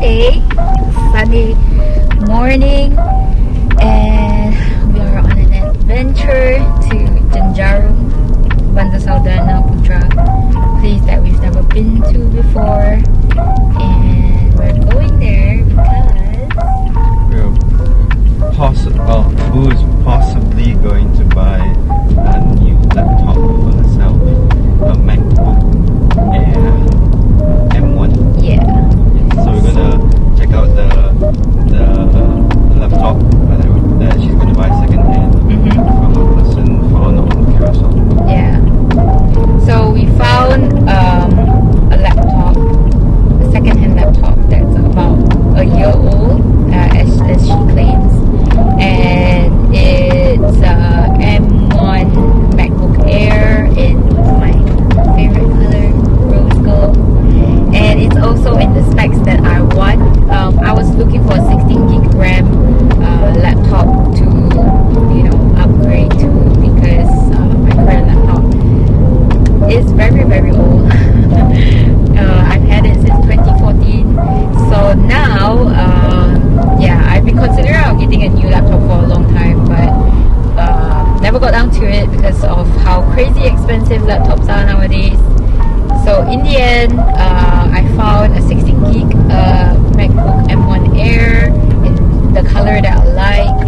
Sunday morning, and we are on an adventure to Janjarum, Banda Saudana Putra, place that we've never been to before, and we're going there because Boo is possibly going to buy a new laptop for herself, a MacBook Air M1. yeah. So we're gonna check out the laptop that she's gonna buy secondhand from a person found on Carousel. Yeah. So we found a laptop, a second-hand laptop that's about a year old, as she claims, and it's M1 MacBook Air in my favorite color, rose gold, and it's also in the specs that I want. I was looking for a 16 gig RAM laptop to, upgrade to, because my current laptop is very, very old. I've had it since 2014. So now, I've been considering getting a new laptop for a long time, but never got down to it because of how crazy expensive laptops are nowadays. So in the end, I found a 16 gig MacBook M1 Air in the color that I like,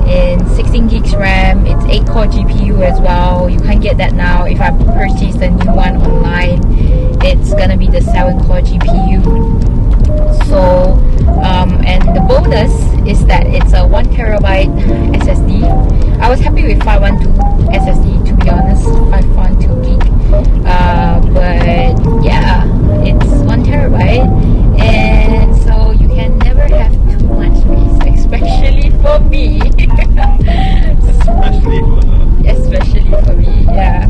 in 16 gigs RAM. It's 8-core GPU as well. You can't get that now. If I purchase the new one online, it's gonna be the 7-core GPU. So, and the bonus is that it's a 1TB SSD. I was happy with 512 SSD, to be honest, 512 gig. But yeah, it's 1TB, and so you can never have too much space, especially for me. Especially for me, yeah.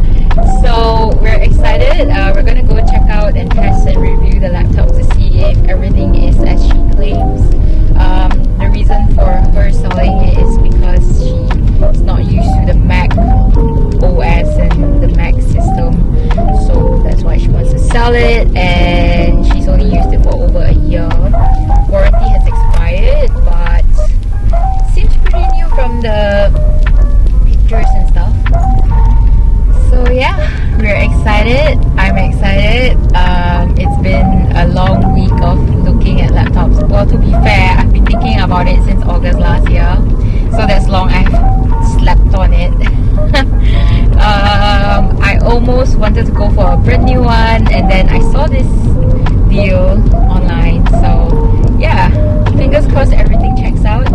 So we're excited. We're gonna go check out and test and review the laptop to see if everything is as she claims. The reason for her selling it is because she's not used to the Mac OS and the Mac system, so that's why she wants to sell it, and she's only used it for over a year. Warranty has expired, but seems pretty new from the pictures and stuff. So yeah, we're excited. I'm excited. It's been a long week of looking at laptops. Well, to be fair, I've been thinking about it since August last year, so that's long I've slept on it. I almost wanted to go for a brand new one, and then I saw this deal online, so yeah, fingers crossed everything checks out,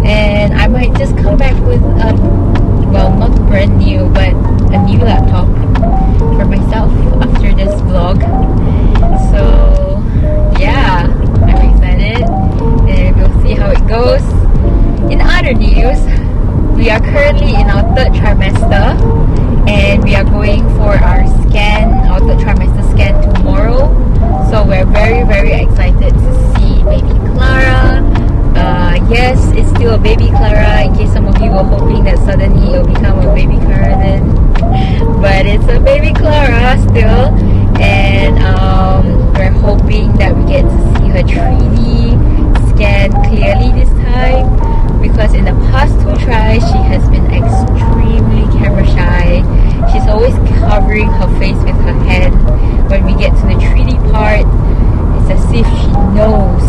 and I might just come back with well, not brand new, but a new laptop for myself after this vlog. So yeah, I'm excited, and we'll see how it goes. In other news, we are currently in our 3rd trimester, and we are going for our third trimester scan tomorrow. So we're very, very excited to see baby Clara. Yes, it's still a baby Clara, in case some of you were hoping that suddenly it will become a baby Clara then. But it's a baby Clara still, and we're hoping that we get to see her 3D scan clearly this time, because in the past 2 tries she has been extremely camera shy. She's always covering her face with her hand. When we get to the 3D part, it's as if she knows.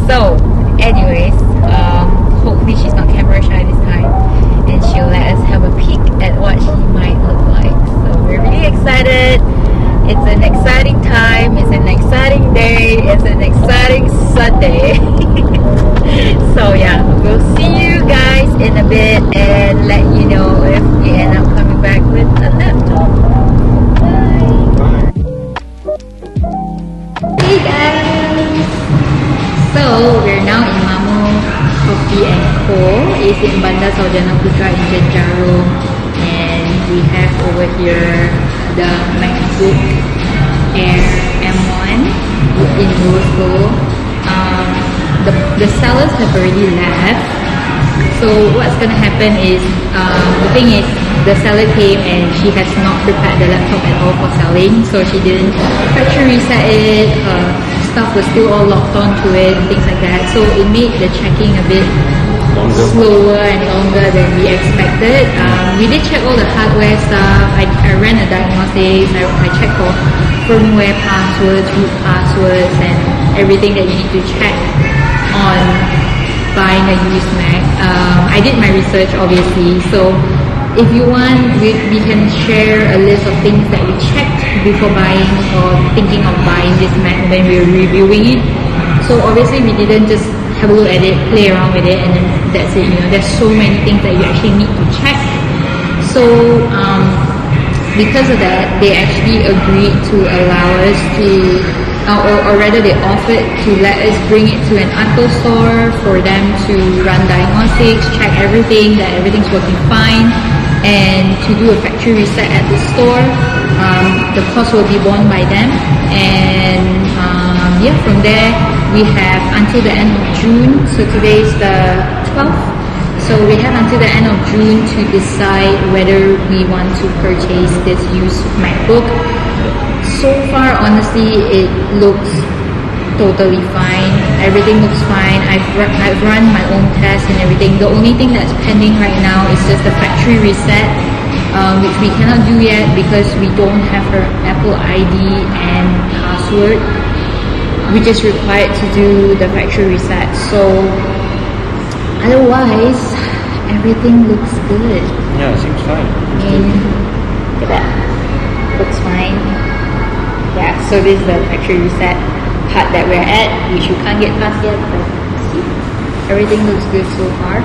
So anyways, hopefully she's not camera shy this time, and she'll let us have a peek at what she might look like. So we're really excited. It's an exciting time, it's an exciting day, it's an exciting Sunday. So yeah, we'll see you guys in a bit and let you know if we end up coming back with a laptop. Bye! Hey guys! So we're now in Mamo Coffee & Co. It's in Banda Saudana Putra in Janjarum, and we have over here the MacBook Air M1 in rose gold. The sellers have already left, so what's gonna happen is, the thing is, the seller came and she has not prepared the laptop at all for selling, so she didn't factory reset it. Her stuff was still all locked onto it and things like that. So it made the checking a bit slower and longer than we expected. We did check all the hardware stuff. I ran a diagnostics. I checked for firmware passwords, root passwords, and everything that you need to check on buying a used Mac. I did my research obviously, so if you want, we can share a list of things that we checked before buying or thinking of buying this Mac when we were reviewing it. So obviously we didn't just have a look at it, play around with it, and then that's it. There's so many things that you actually need to check. So because of that, they actually agreed to allow us to, or rather they offered to let us bring it to an Apple store for them to run diagnostics, check everything, that everything's working fine, and to do a factory reset at the store. The cost will be borne by them, and from there we have until the end of June. So today's the 12th. So we have until the end of June to decide whether we want to purchase this used MacBook. So far, honestly, it looks totally fine. Everything looks fine. I've run my own tests and everything. The only thing that's pending right now is just the factory reset, which we cannot do yet because we don't have her Apple ID and password, which is required to do the factory reset. So otherwise, everything looks good. Yeah, it seems fine. Look at that. Looks fine. Yeah, so this is the factory reset part that we're at, which you can't get past yet, but see, everything looks good so far.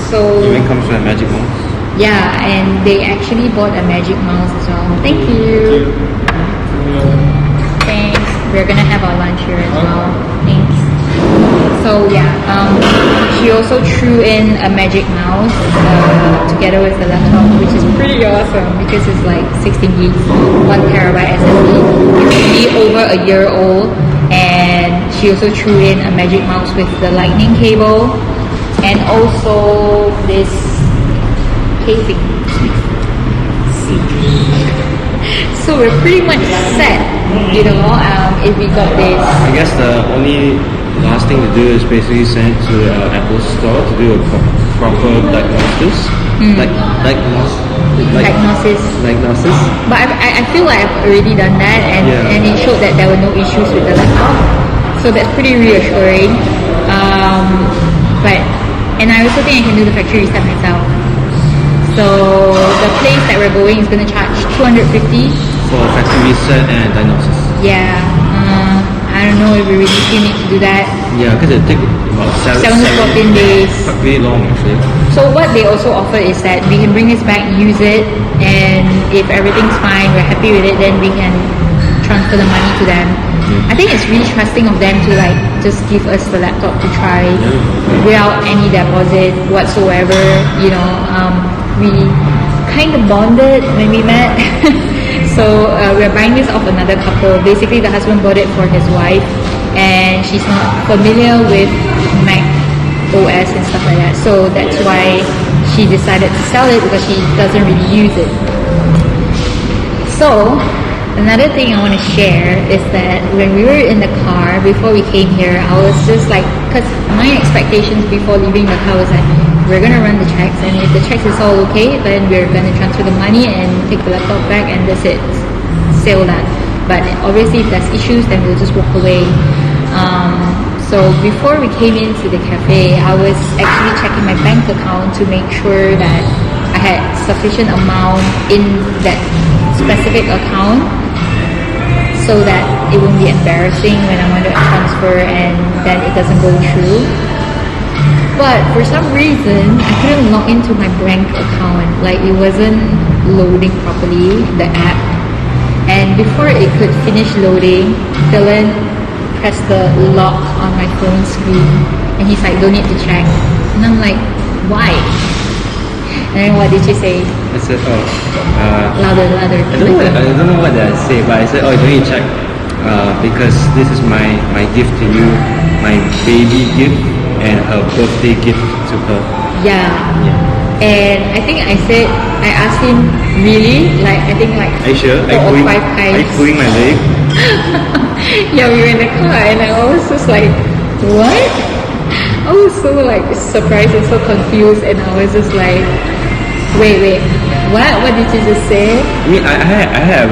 So even comes with a magic mouse. yeah, and they actually bought a magic mouse as well. Thank you. Thanks. We're gonna have our lunch here as well. Thanks. So yeah, she also threw in a magic mouse together with the laptop, which is pretty awesome because it's like 16 gigs, 1 terabyte SSD. It's really over a year old, and she also threw in a magic mouse with the lightning cable, and also this casing. So we're pretty much set, if we got this. I guess the only last thing to do is basically send it to Apple store to do a proper diagnosis. Diagnosis. But I feel like I've already done that, and it showed that there were no issues with the laptop. So that's pretty reassuring. And I also think I can do the factory reset myself. So the place that we're going is going to charge $250 for factory reset and diagnosis. Yeah. I don't know if we really still need to do that. Yeah, because it takes about 7 to 14 days. Pretty long actually. So what they also offer is that we can bring this back, use it, and if everything's fine, we're happy with it, then we can transfer the money to them. I think it's really trusting of them to just give us the laptop to try without any deposit whatsoever. We kind of bonded when we met. So we're buying this off another couple. Basically, the husband bought it for his wife, and she's not familiar with Mac OS and stuff like that. So that's why she decided to sell it, because she doesn't really use it. So another thing I want to share is that when we were in the car before we came here, I was just because my expectations before leaving the car was we're gonna run the checks, and if the checks is all okay, then we're gonna transfer the money and take the laptop back, and that's it, sale that. But obviously if there's issues, then we'll just walk away. So before we came into the cafe, I was actually checking my bank account to make sure that I had sufficient amount in that specific account, so that it won't be embarrassing when I want to transfer and then it doesn't go through. But for some reason, I couldn't log into my bank account. It wasn't loading properly, the app. And before it could finish loading, Dylan pressed the lock on my phone screen, and he's like, don't need to check. And I'm like, why? And then what did she say? I said, louder. I don't know what I say, but I said, you don't need to check because this is my gift to you, my baby gift, and her birthday gift to her. Yeah. And I think I asked him, really? I think are you sure? 4 or 5 times. Are you pulling my leg? Yeah, we were in the car and I was just like, what? I was so like surprised and so confused, and I was just like, wait, what did you just say? I mean, I have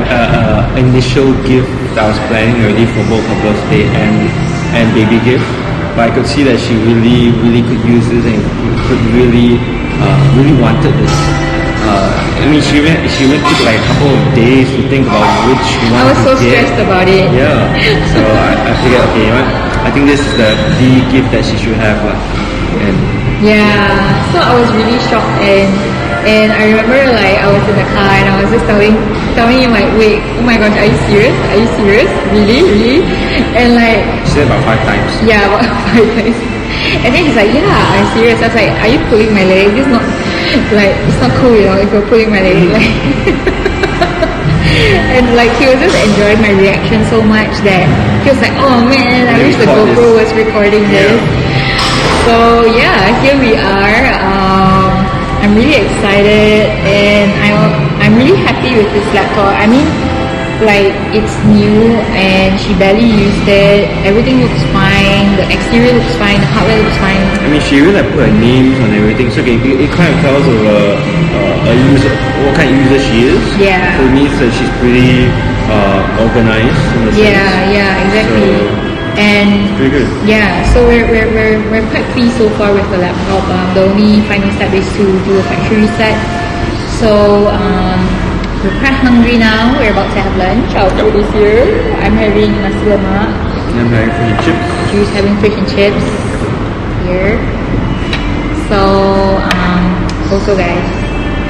initial gift that I was planning already for both her birthday and baby gift, but I could see that she really could use this and could really wanted this. I mean, she went took like a couple of days to think about which one I was so to get. stressed about it. Yeah. So I figured, okay, you know what? I think this is the gift that she should have, lah. And Yeah, so I was really shocked, and I remember like I was in the car and I was just telling him like, wait, oh my gosh, are you serious? Are you serious? Really? And like, she said about 5 times. yeah, about 5 times. And then he's like, yeah, I'm serious. I was like, are you pulling my leg? This is not like, it's not cool, you know, if you're pulling my leg. Like, and like he was just enjoying my reaction so much that he was like, oh man, I wish the GoPro was recording this. So yeah, here we are. I'm really excited, and I'm really happy with this laptop. I mean, like, it's new and she barely used it. Everything looks fine. The exterior looks fine. The hardware looks fine. I mean, she really like put her names on everything, so it kind of tells of a user, what kind of user she is. Yeah. So it means that she's pretty organized in the sense. Yeah, exactly. So, and very good. yeah, so we're quite pleased so far with the laptop. The only final step is to do a factory reset. So we're quite hungry now. We're about to have lunch. Our food is here. I'm having nasi lemak. I'm having fish and chips. She's having fish and chips here. So also guys,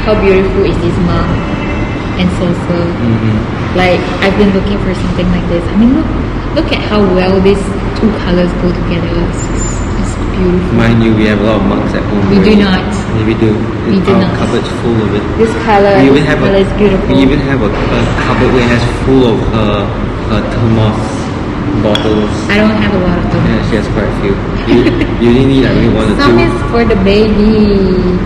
how beautiful is this mug and salsa? Like, I've been looking for something like this. I mean, look at how well these two colors go together. It's beautiful. Mind you, we have a lot of mugs at home. We do not. Yeah, we do. We do Our not. cupboard's full of it. This color, We even have is beautiful. We even have a cupboard where it has full of her thermos bottles. I don't have a lot of them. Yeah, she has quite a few. You only need like maybe 1 or 2. Some is for the baby.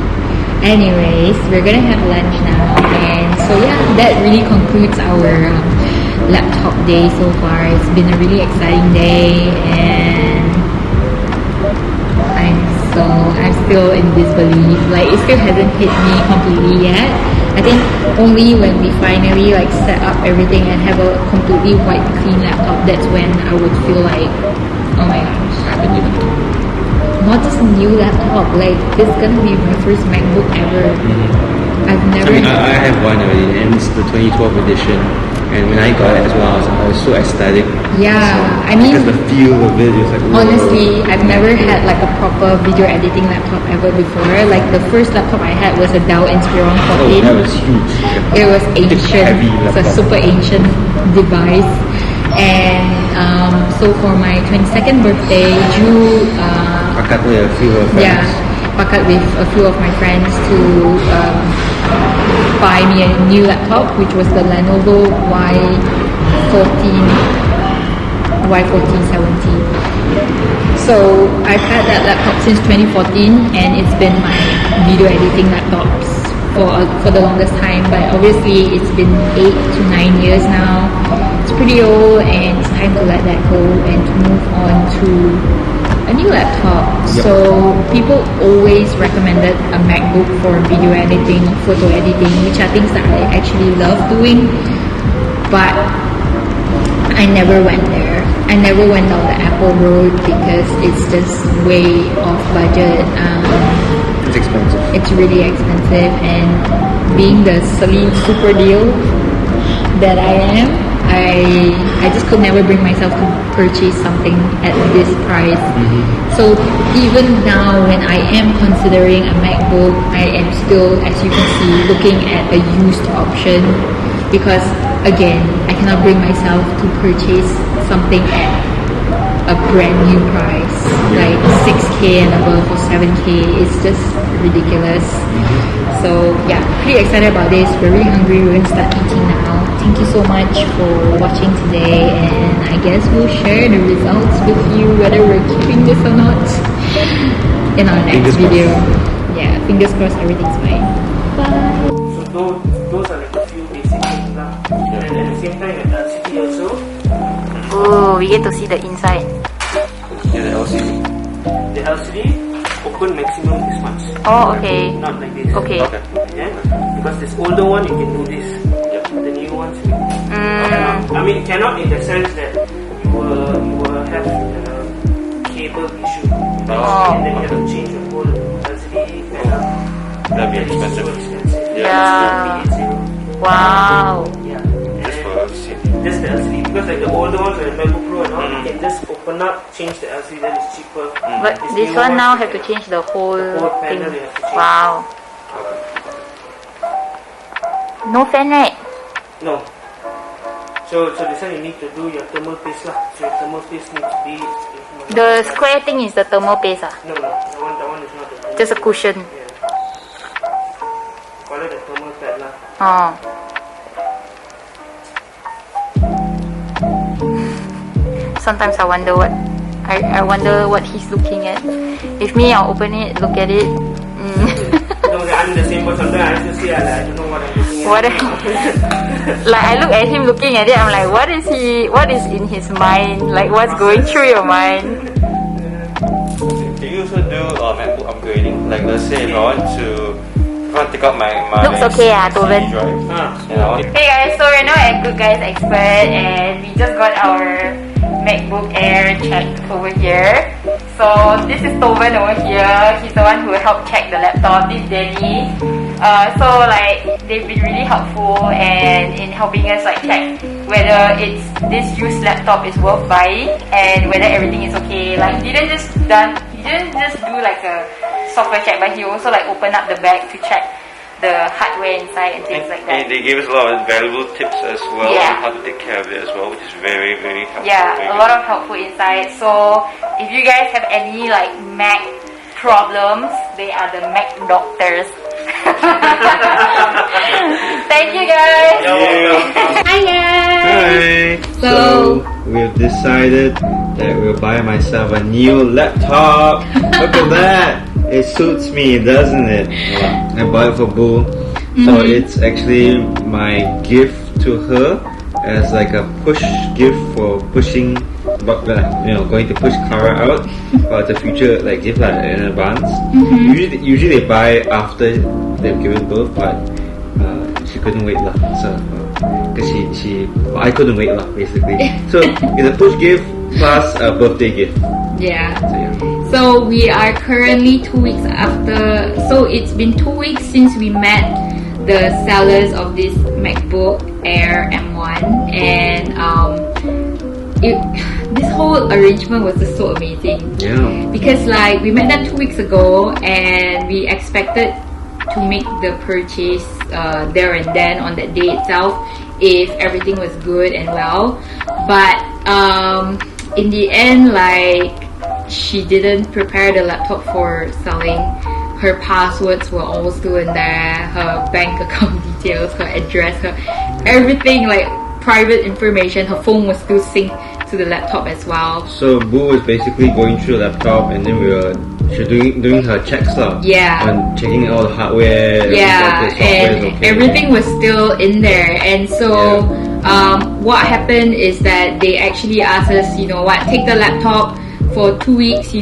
Anyways, we're gonna have lunch now, and so yeah, that really concludes our laptop day so far. It's been a really exciting day, and I'm still in disbelief. Like, it still hasn't hit me completely yet. I think only when we finally like set up everything and have a completely white clean laptop, that's when I would feel like, oh my gosh, not just a new laptop, like this is gonna be my first MacBook ever. I've never. I mean, I have one already, and it's the 2012 edition. And when I got it as well, I was so ecstatic. Yeah, so, I mean, because the feel of it is like, whoa. honestly, I've never had like a proper video editing laptop ever before. Like, the first laptop I had was a Dell Inspiron 14. Oh, that was huge. It was It's ancient. heavy It's a laptop. super ancient device. And so for my 22nd birthday, Ju Pakat with a few of friends. pakat with a few of my friends to buy me a new laptop, which was the Lenovo Y1470. So I've had that laptop since 2014, and it's been my video editing laptops for the longest time. But obviously, it's been 8 to 9 years now. It's pretty old, and it's time to let that go and to move on to a new laptop. Yep. So people always recommended a MacBook for video editing, photo editing, which are things that I actually love doing, but I never went there. I never went down the Apple road because it's just way off budget. It's expensive. It's really expensive, and being the Celine super deal that I am, I just could never bring myself to purchase something at this price. So even now, when I am considering a MacBook, I am still, as you can see, looking at a used option, because again, I cannot bring myself to purchase something at a brand new price, like 6K and above or 7K. It's just ridiculous. So yeah, pretty excited about this. We're really hungry. We're gonna start eating now. Thank you so much for watching today, and I guess we'll share the results with you, whether we're keeping this or not, in our next video. Yeah, fingers crossed everything's fine. Bye. So those are like a few basic things now. And at the same time, at LCT also, Oh, we get to see the inside. Yeah, the LCD. The LCD open maximum this much. Oh, okay. Not like this. Okay. Yeah. Because this older one you can do this. Yep. The new ones cannot. I mean cannot in the sense that you will have cable issue. Oh. And then you have to change the whole LCD panel. That'd be It's so expensive. expensive. Yeah. It's zero. Wow. Yeah. Just for LCD. Just the LCD because like the older ones like the MacBook Pro and all, you can just open up, change the LCD, then it's cheaper. But this new one ones, now you have to can- change the whole whole thing. panel you have to change. Wow. No fan, right? No. So this one you need to do your thermal paste lah. So your thermal paste needs to be The square thing is the thermal paste. No, that one is not the thermal. Just a cushion. Yeah. Call it the thermal pad lah. Oh. Sometimes I wonder what he's looking at. If me, I'll open it, look at it. No, I'm the same, but sometimes I just see I don't know what I'm looking at. What? Like I look at him looking at it, I'm like, what is in his mind? Like what's going through your mind? Do you also do MacBook upgrading? Like let's say if I want to take out my Looks okay, Tovan. CD drive. And I want Hey guys, so we're now at Good Guys Expert and we just got our MacBook Air checked over here. So this is Tovan over here. He's the one who helped check the laptop. This is Danny. So like they've been really helpful and in helping us like check whether this used laptop is worth buying and whether everything is okay. Like he didn't just do like a software check, but he also like opened up the bag to check the hardware inside and things like that. They gave us a lot of valuable tips as well Yeah. on how to take care of it as well, which is very, very helpful. Yeah, Very a good. lot of helpful insight. So if you guys have any like Mac problems, they are the Mac doctors. Thank you guys. Hi guys. Hi. So- we've decided that we'll buy myself a new laptop. Look at that. It suits me, doesn't it? I bought it for Boo. So it's actually my gift to her as like a push gift for pushing, going to push Kara out. But it's a future like gift like in advance. Usually they buy after they've given birth, but she couldn't wait lah. So because I couldn't wait lah basically. So it's a push gift plus a birthday gift. Yeah. So yeah. So we are currently 2 weeks after. So it's been 2 weeks since we met the sellers of this MacBook Air M1, and this whole arrangement was just so amazing. Yeah. Because like we met them 2 weeks ago, and we expected to make the purchase there and then on that day itself if everything was good and well. But in the end, like, she didn't prepare the laptop for selling. Her passwords were all still in there, her bank account details, her address, her everything, like private information. Her phone was still synced to the laptop as well. So Boo was basically going through the laptop, and then she was doing her checks lah. Yeah. On checking all the hardware. Yeah, the software is and okay. everything was still in there. And so what happened is that they actually asked us, you know what, take the laptop for 2 weeks, do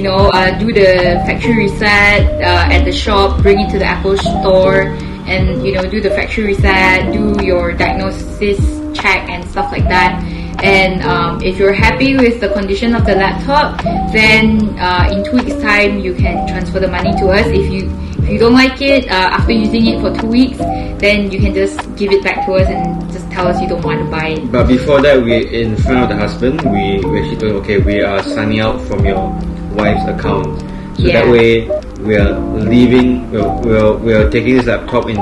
the factory reset at the shop, bring it to the Apple store, and do the factory reset, do your diagnosis check and stuff like that. And if you're happy with the condition of the laptop, then in 2 weeks time you can transfer the money to us. If you don't like it after using it for 2 weeks, then you can just give it back to us and just tell us you don't want to buy it. But before that, we in front of the husband, we actually told him, okay, we are signing out from your wife's account. So Yeah. that way we are leaving. We are taking this laptop in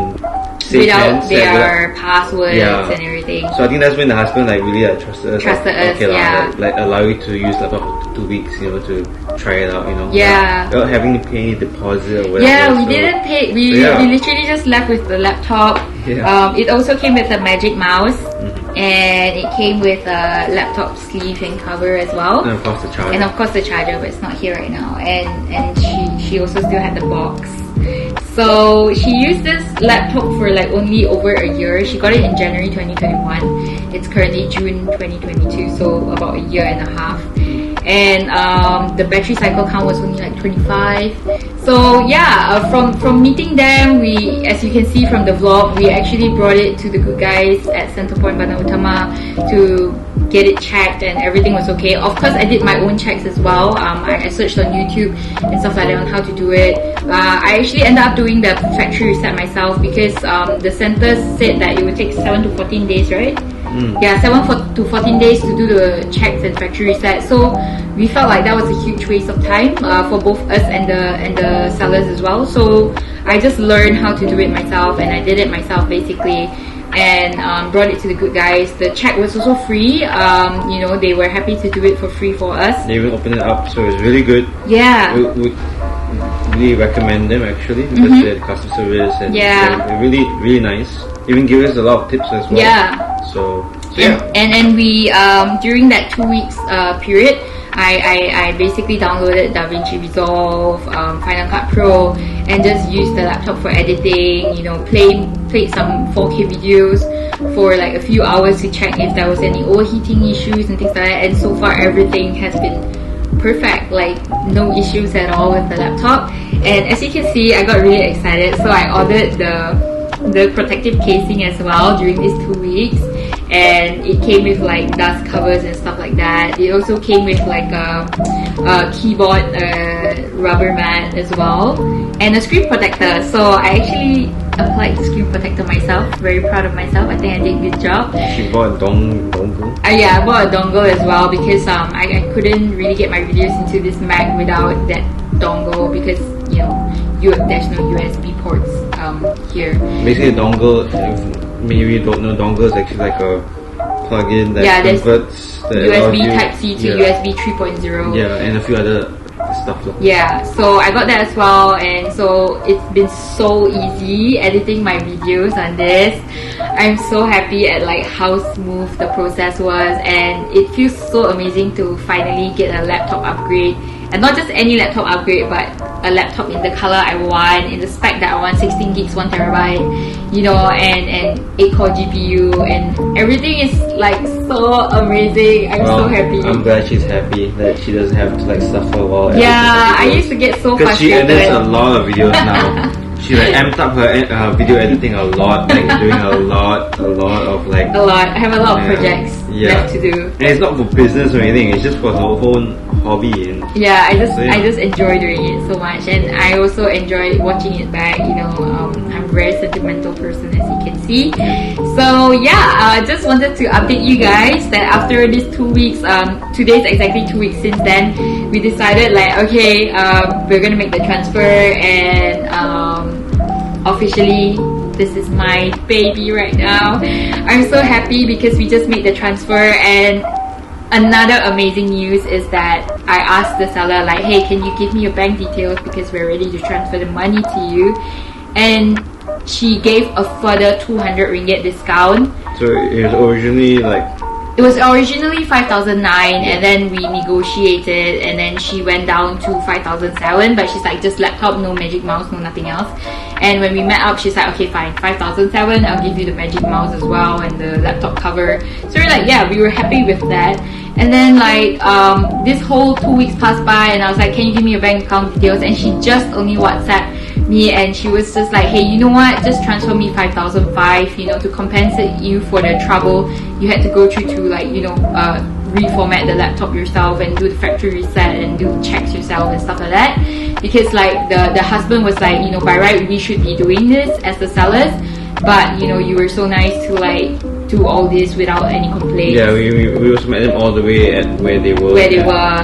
safe Without hands. their passwords Yeah. and everything. So I think that's when the husband really trusted us. Trusted us, okay, yeah. Like allow you to use the laptop for 2 weeks, to try it out, Yeah. without having to pay any deposit or whatever. Yeah, we so- didn't pay. We literally just left with the laptop. Yeah. It also came with a magic mouse, and it came with a laptop sleeve and cover as well. And of course the charger. And of course the charger, but it's not here right now. And she also still had the box. So she used this laptop for like only over a year. She got it in January 2021. It's currently June 2022, so about a year and a half. And the battery cycle count was only like 25. So yeah, from meeting them, we, as you can see from the vlog, we actually brought it to the good guys at Centerpoint Bandar Utama to get it checked, and everything was okay. Of course, I did my own checks as well. I searched on YouTube and stuff like that on how to do it. I actually ended up doing the factory reset myself because the center said that it would take 7 to 14 days, right? Yeah, 7 to 14 days to do the checks and factory reset. So we felt like that was a huge waste of time for both us and the sellers as well. So I just learned how to do it myself, and I did it myself basically, and brought it to the good guys. The check was also free. You know, they were happy to do it for free for us. They even opened it up, so it's really good. Yeah. We would really recommend them actually because they're customer service and they're really, really nice. Even give us a lot of tips as well. Yeah. So yeah. And we during that 2 weeks period, I basically downloaded DaVinci Resolve, Final Cut Pro, and just used the laptop for editing. You know, played some 4K videos for like a few hours to check if there was any overheating issues and things like that. And so far, everything has been perfect. Like no issues at all with the laptop. And as you can see, I got really excited, so I ordered the protective casing as well during these 2 weeks, and it came with like dust covers and stuff like that. It also came with like a keyboard rubber mat as well, and a screen protector. So I actually applied the screen protector myself. Very proud of myself. I think I did a good job. She bought a dongle? Yeah, I bought a dongle as well because I couldn't really get my videos into this Mac without that dongle because, you know, there's no USB ports here. Basically, dongle, if maybe you don't know, dongle is actually like a plug-in that converts the USB Type-C to USB 3.0. Yeah, and a few other stuff. Yeah, so I got that as well, and so it's been so easy editing my videos on this. I'm so happy at like how smooth the process was, and it feels so amazing to finally get a laptop upgrade. And not just any laptop upgrade, but a laptop in the color I want, in the spec that I want, 16 gigs, 1 terabyte, you know, and 8-core GPU, and everything is like so amazing. I'm so happy. I'm glad she's happy that she doesn't have to like suffer while yeah, I used to get so frustrated. Because she edits a lot of videos now. She like amped up her video editing a lot, like doing a lot of like... A lot. I have a lot of projects left to do. And it's not for business or anything, it's just for her own hobby. And yeah, I just enjoy doing it so much, and I also enjoy watching it back. You know, I'm a very sentimental person, as you can see. So yeah, I just wanted to update you guys that after these 2 weeks, today's exactly 2 weeks since then, we decided like, okay, we're gonna make the transfer, and officially this is my baby right now. I'm so happy because we just made the transfer. And another amazing news is that I asked the seller like, hey, can you give me your bank details because we're ready to transfer the money to you, and she gave a further 200 ringgit discount. So it was originally like... It was originally 5,009, and then we negotiated, and then she went down to 5,007, but she's like, just laptop, no magic mouse, no nothing else. And when we met up, she's like, okay fine, 5,007, I'll give you the magic mouse as well and the laptop cover. So we're like, yeah, we were happy with that. And then like this whole 2 weeks passed by, and I was like, can you give me your bank account details? And she just only WhatsApped me, and she was just like, hey, you know what, just transfer me 5,005, you know, to compensate you for the trouble you had to go through to like, you know, reformat the laptop yourself and do the factory reset and do checks yourself and stuff like that. Because like the husband was like, you know, by right we should be doing this as the sellers, but you know, you were so nice to like do all this without any complaints. Yeah, we also met them all the way at where they were.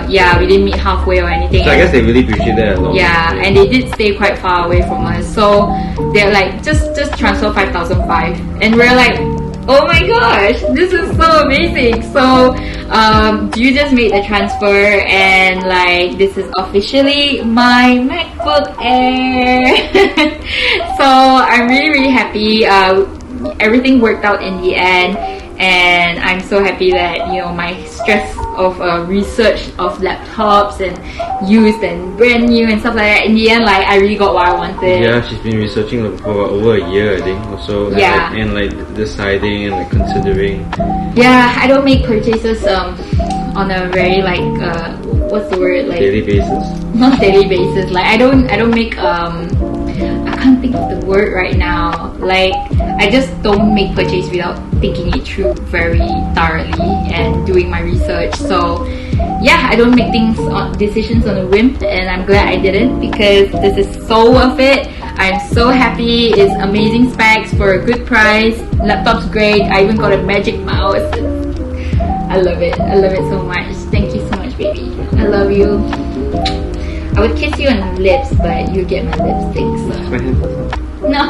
Yeah, we didn't meet halfway or anything. So I guess they really appreciate that a lot. Yeah, and they did stay quite far away from us. So they're like, just transfer 5,005, and we're like, oh my gosh, this is so amazing. So you just made the transfer, and like this is officially my MacBook Air. So I'm really happy. Everything worked out in the end, and I'm so happy that, you know, my stress of research of laptops and used and brand new and stuff like that, in the end, like, I really got what I wanted. Yeah, she's been researching for over a year, I think, also. Yeah. And like deciding and like considering. Yeah, I don't make purchases on a very like what's the word, like, Daily basis? not daily basis. Like, I don't make I can't think of the word right now. Like, I just don't make purchase without thinking it through very thoroughly and doing my research. So yeah, I don't make decisions on a whim, and I'm glad I didn't, because this is so worth it. I'm so happy. It's amazing specs for a good price. Laptop's great. I even got a magic mouse. I love it. I love it so much. Thank you so much, baby. I love you. I would kiss you on the lips, but you get my lipstick, so. No.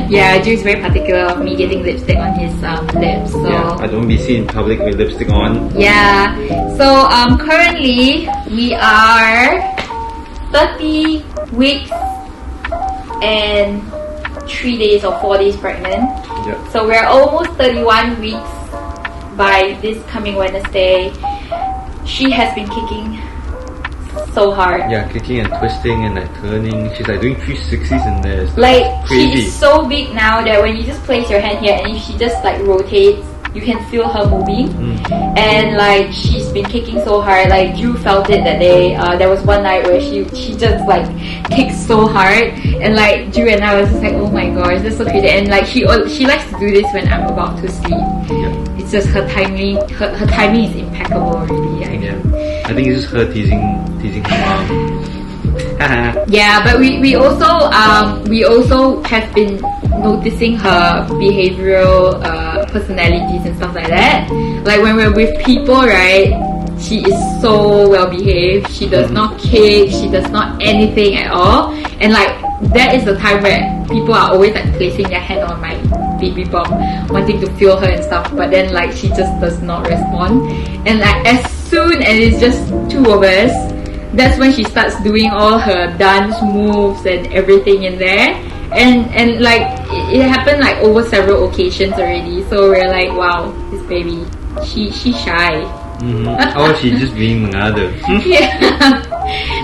Yeah, Drew's very particular of me getting lipstick on his lips, so. Yeah, I don't be seen in public with lipstick on. Yeah. So currently we are 30 weeks and 3 days or 4 days pregnant. Yeah. So we're almost 31 weeks by this coming Wednesday. She has been kicking so hard. Yeah, kicking and twisting and like turning. She's like doing 360s in there. It's Like, crazy. she's so big now that when you just place your hand here and if she just like rotates, you can feel her moving. And like, she's been kicking so hard. Like, Drew felt it that day. There was one night where she just like kicked so hard, and like Drew and I was just like, oh my gosh, that's so crazy. And like, she likes to do this when I'm about to sleep. Yeah. It's just her timing. Her timing is impeccable, really. I think it's just her teasing her mom. Yeah, but we also have been noticing her behavioral personalities and stuff like that. Like, when we're with people, right, she is so well behaved. She does not kick. She does not anything at all. And like, that is the time where people are always like placing their hand on my baby bump, wanting to feel her and stuff. But then like, she just does not respond. And like, as soon as it's just two of us, that's when she starts doing all her dance moves and everything in there. And like, it happened like over several occasions already. So we're like, wow, this baby, she's shy. Oh, she's just being mengada. Yeah.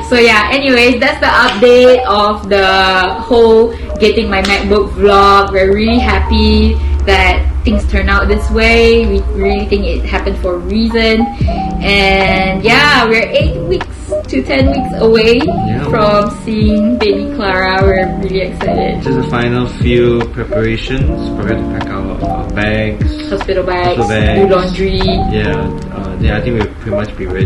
So yeah, anyways, that's the update of the whole getting my MacBook vlog. We're really happy that things turn out this way. We really think it happened for a reason. And yeah, we're 8 weeks to 10 weeks away from seeing baby Clara. We're really excited. Just the final few preparations. Prepare to pack our bags. Hospital bags, do laundry. Yeah, I think we'll pretty much be ready.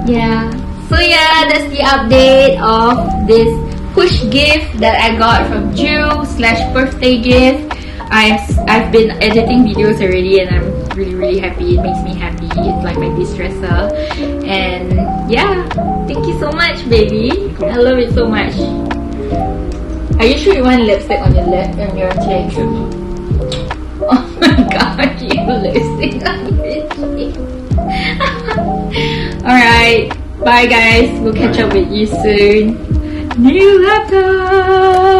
Yeah. So yeah, that's the update of this push gift that I got from Drew/birthday gift. I've been editing videos already, and I'm really happy. It makes me happy. It's like my de-stressor. And yeah, thank you so much, baby. I love it so much. Are you sure you want lipstick on your lip and your cheek? Oh my god, you lipstick on your cheek. Alright, bye guys. We'll catch up with you soon. New laptop!